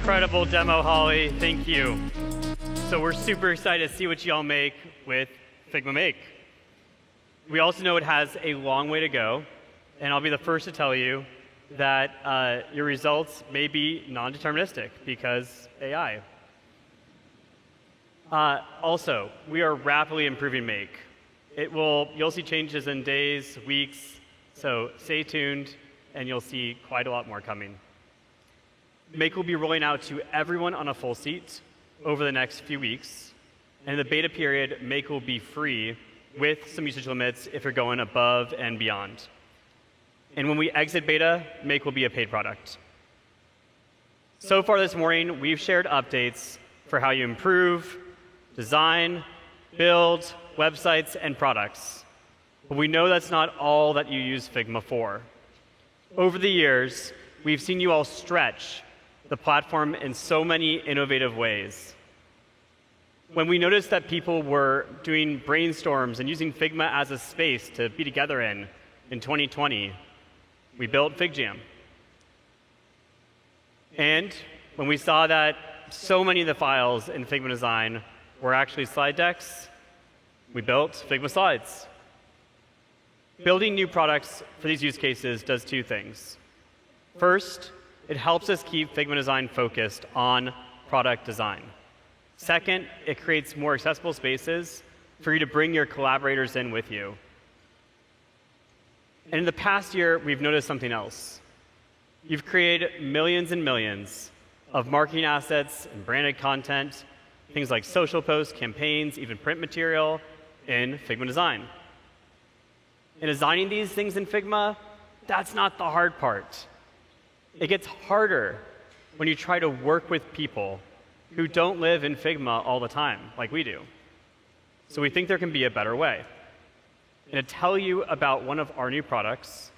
Incredible demo, Holly. Thank you. So we're super excited to see what y'all make with Figma Make. We also know it has a long way to go, and I'll be the first to tell you that your results may be non-deterministic because AI. Also, we are rapidly improving Make. You'll see changes in days, weeks, so stay tuned, and you'll see quite a lot more coming. Make will be rolling out to everyone on a full seat over the next few weeks. And in the beta period, Make will be free with some usage limits if you're going above and beyond. And when we exit beta, Make will be a paid product. So far this morning, we've shared updates for how you improve, design, build websites and products. But we know that's not all that you use Figma for. Over the years, we've seen you all stretch the platform in so many innovative ways. When we noticed that people were doing brainstorms and using Figma as a space to be together in 2020, we built FigJam. And when we saw that so many of the files in Figma Design were actually slide decks, we built Figma Slides. Building new products for these use cases does two things. First, it helps us keep Figma Design focused on product design. Second, it creates more accessible spaces for you to bring your collaborators in with you. And in the past year, we've noticed something else. You've created millions and millions of marketing assets and branded content, things like social posts, campaigns, even print material in Figma Design. And designing these things in Figma, that's not the hard part. It gets harder when you try to work with people who don't live in Figma all the time, like we do. So we think there can be a better way. And to tell you about one of our new products,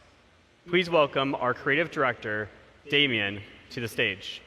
please welcome our creative director, Damien, to the stage.